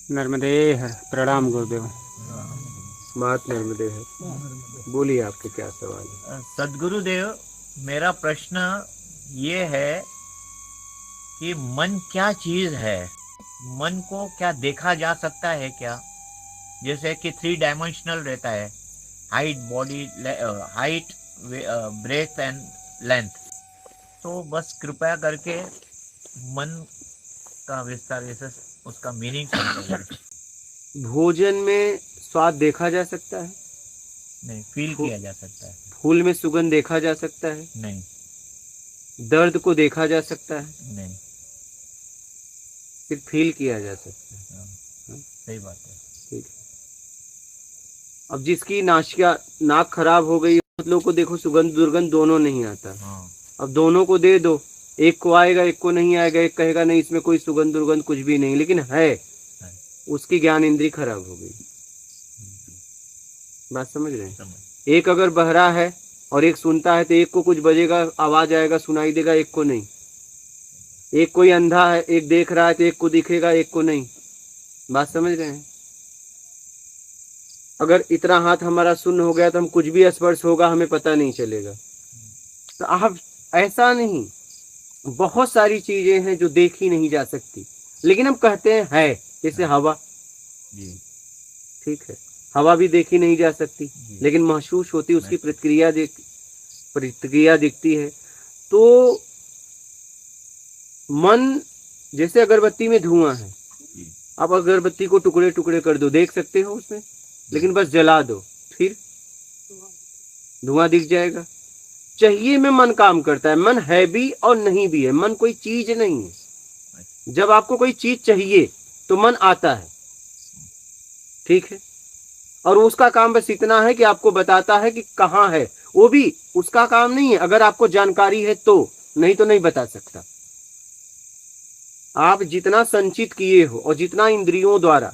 नर्मदे हर। प्रणाम गुरुदेव। मात नर्मदे है। बोलिए, आपके क्या सवाल है? सदगुरुदेव, मेरा प्रश्न ये है कि मन क्या चीज है? मन को क्या देखा जा सकता है क्या? जैसे कि 3 डायमेंशनल रहता है, height, body, height, breadth and length. तो बस कृपया करके मन का विस्तार जैसे उसका मीनिंग समझाइए। भोजन में स्वाद देखा जा सकता है? नहीं, फील फू- किया जा सकता है। फूल में सुगंध देखा जा सकता है? नहीं। दर्द को देखा जा सकता है? नहीं। सिर्फ फील किया जा सकता है। हाँ, हाँ, सही बात है। ठीक है। अब जिसकी नाशिका नाक खराब हो गई, बहुत लोगों को देखो सुगंध दुर्गंध दोनों नहीं आता। हाँ। अब दोनों को दे दो, एक को आएगा एक को नहीं आएगा, एक कहेगा नहीं इसमें कोई सुगंध दुर्गंध कुछ भी नहीं, लेकिन है, उसकी ज्ञान इंद्री खराब हो गई। बात समझ रहे हैं? एक अगर बहरा है और एक सुनता है तो एक को कुछ बजेगा, आवाज आएगा, सुनाई देगा, एक को नहीं। एक कोई अंधा है, एक देख रहा है तो एक को दिखेगा, एक को नहीं। बात समझ रहे हैं? अगर इतना हाथ हमारा शून्य हो गया तो हम कुछ भी स्पर्श होगा हमें पता नहीं चलेगा। तो आप ऐसा नहीं, बहुत सारी चीजें हैं जो देखी नहीं जा सकती, लेकिन हम कहते हैं है। जैसे हवा, ठीक है, हवा भी देखी नहीं जा सकती लेकिन महसूस होती, उसकी प्रतिक्रिया दिखती है। तो मन, जैसे अगरबत्ती में धुआं है, आप अगरबत्ती को टुकड़े टुकड़े कर दो, देख सकते हो उसमें, लेकिन बस जला दो, फिर धुआं दिख जाएगा। चाहिए में मन काम करता है, मन है भी और नहीं भी है। मन कोई चीज नहीं है। जब आपको कोई चीज चाहिए तो मन आता है, ठीक है, और उसका काम बस इतना है कि आपको बताता है कि कहाँ है। वो भी उसका काम नहीं है, अगर आपको जानकारी है तो, नहीं तो नहीं बता सकता। आप जितना संचित किए हो और जितना इंद्रियों द्वारा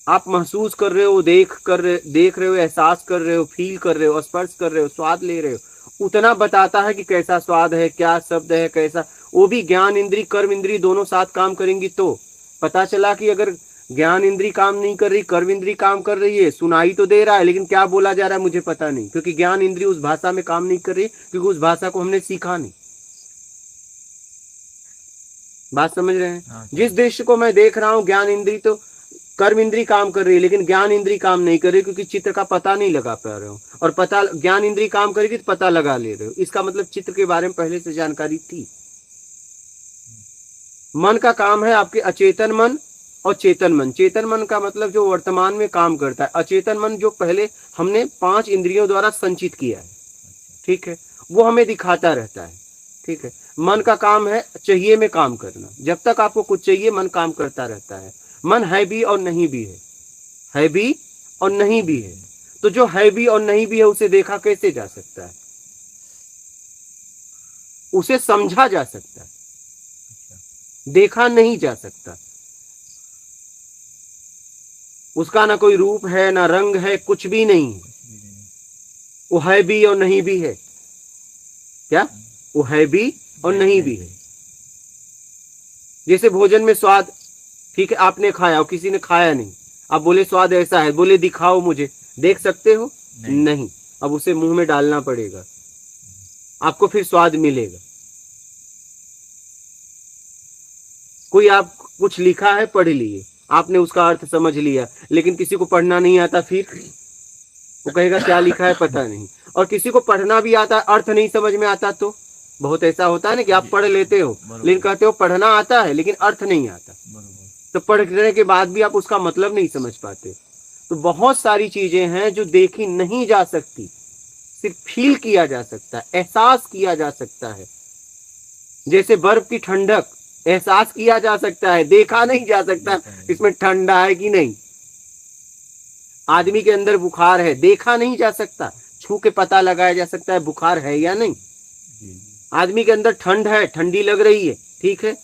आप महसूस कर रहे हो, देख रहे हो, एहसास कर रहे हो, फील कर रहे हो, स्पर्श कर रहे हो, स्वाद ले रहे हो, उतना बताता है कि कैसा स्वाद है, क्या शब्द है, कैसा। वो भी ज्ञान इंद्री कर्म इंद्री दोनों साथ काम करेंगी तो पता चला कि अगर ज्ञान इंद्री काम नहीं कर रही, कर्म इंद्री काम कर रही है, सुनाई तो दे रहा है लेकिन क्या बोला जा रहा है मुझे पता नहीं, क्योंकि ज्ञान इंद्री उस भाषा में काम नहीं कर रही, क्योंकि उस भाषा को हमने सीखा नहीं। बात समझ रहे हैं? हाँ, जिस दृश्य को मैं देख रहा हूँ, ज्ञान इंद्री तो कर्म इंद्री काम कर रही है लेकिन ज्ञान इंद्री काम नहीं कर रही, क्योंकि चित्र का पता नहीं लगा पा रहे हो। और पता, ज्ञान इंद्री काम करेगी तो पता लगा ले रहे हो, इसका मतलब चित्र के बारे में पहले से जानकारी थी। मन का काम है आपके अचेतन मन और चेतन मन। चेतन मन का मतलब जो वर्तमान में काम करता है, अचेतन मन जो पहले हमने 5 इंद्रियों द्वारा संचित किया है, ठीक है, वो हमें दिखाता रहता है, ठीक है। मन का काम है चाहिए में काम करना। जब तक आपको कुछ चाहिए मन काम करता रहता है। मन है भी और नहीं भी है भी और नहीं भी है। तो जो है भी और नहीं भी है उसे देखा कैसे जा सकता है? उसे समझा जा सकता है, देखा नहीं जा सकता। उसका ना कोई रूप है ना रंग है, कुछ भी नहीं है। वो है भी और नहीं भी है। क्या? वो है भी और नहीं भी है। जैसे भोजन में स्वाद, ठीक है, आपने खाया और किसी ने खाया नहीं, आप बोले स्वाद ऐसा है, बोले दिखाओ मुझे, देख सकते हो? नहीं। अब उसे मुंह में डालना पड़ेगा, आपको फिर स्वाद मिलेगा। कोई आप कुछ लिखा है, पढ़ लिए, आपने उसका अर्थ समझ लिया, लेकिन किसी को पढ़ना नहीं आता, फिर वो कहेगा क्या लिखा है पता नहीं। और किसी को पढ़ना भी आता है, अर्थ नहीं समझ में आता, तो बहुत ऐसा होता है ना कि आप पढ़ लेते हो लेकिन कहते हो पढ़ना आता है लेकिन अर्थ नहीं आता, तो पढ़ने के बाद भी आप उसका मतलब नहीं समझ पाते। तो बहुत सारी चीजें हैं जो देखी नहीं जा सकती, सिर्फ फील किया जा सकता है, एहसास किया जा सकता है। जैसे बर्फ की ठंडक एहसास किया जा सकता है, देखा नहीं जा सकता इसमें ठंडा है कि नहीं। आदमी के अंदर बुखार है, देखा नहीं जा सकता, छू के पता लगाया जा सकता है बुखार है या नहीं। आदमी के अंदर ठंड है, ठंडी लग रही है, ठीक है,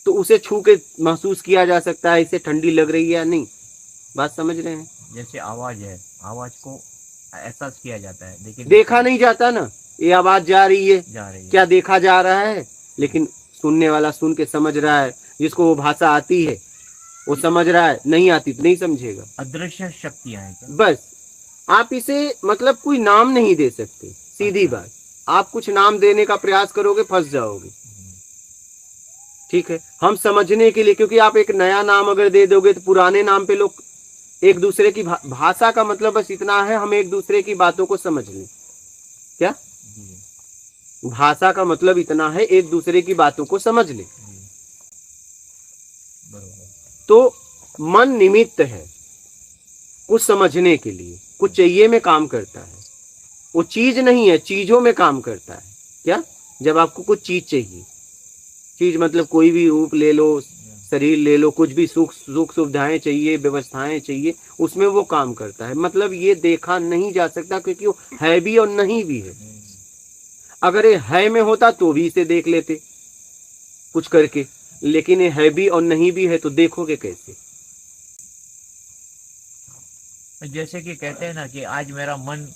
तो उसे छू के महसूस किया जा सकता है इसे ठंडी लग रही है या नहीं। बात समझ रहे हैं? जैसे आवाज है, आवाज को एहसास किया जाता है लेकिन देखा नहीं जाता ना। ये आवाज जा रही है, क्या देखा जा रहा है? लेकिन सुनने वाला सुन के समझ रहा है, जिसको वो भाषा आती है वो समझ रहा है, नहीं आती तो नहीं समझेगा। अदृश्य शक्तियां हैं क्या? बस आप इसे मतलब कोई नाम नहीं दे सकते, सीधी अच्छा। बात। आप कुछ नाम देने का प्रयास करोगे फंस जाओगे। ठीक है, हम समझने के लिए, क्योंकि आप एक नया नाम अगर दे दोगे तो पुराने नाम पे लोग एक दूसरे की भाषा का मतलब बस इतना है, हम एक दूसरे की बातों को समझ लें। क्या जी, भाषा का मतलब इतना है, एक दूसरे की बातों को समझ लें। जी, बरोबर। तो मन निमित्त है कुछ समझने के लिए, कुछ चाहिए में काम करता है। वो चीज नहीं है, चीजों में काम करता है। क्या, जब आपको कुछ चीज चाहिए, चीज मतलब कोई भी रूप ले लो, शरीर ले लो, कुछ भी सुख सुविधाएं चाहिए, व्यवस्थाएं चाहिए, उसमें वो काम करता है। मतलब ये देखा नहीं जा सकता, क्योंकि वो है भी और नहीं भी है। अगर ये है में होता तो भी इसे देख लेते कुछ करके, लेकिन ये है भी और नहीं भी है तो देखोगे कैसे? जैसे कि कहते हैं ना कि आज मेरा मन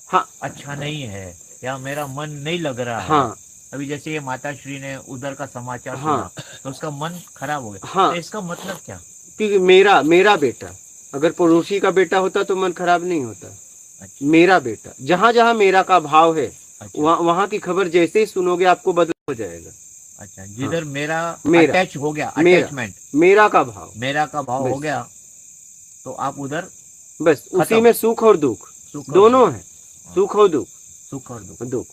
हाँ अच्छा नहीं है या मेरा मन नहीं लग रहा है। हाँ अभी जैसे ये माता श्री ने उधर का समाचार हाँ सुना तो उसका मन खराब हो गया। हाँ, तो इसका मतलब क्या? क्योंकि मेरा बेटा, अगर पड़ोसी का बेटा होता तो मन खराब नहीं होता। अच्छा, मेरा बेटा, जहां जहां मेरा का भाव है अच्छा, वहां की खबर जैसे ही सुनोगे आपको बदल हो जाएगा। अच्छा। जिधर मेरा मेरा अटैच हो गया, मेरा अटैचमेंट, मेरा का भाव, मेरा का भाव हो बस गया तो आप उधर बस उसी खत्म। में सुख और दुख सुख और दोनों दुख। है। सुख और दुख, सुख और दुख। दुख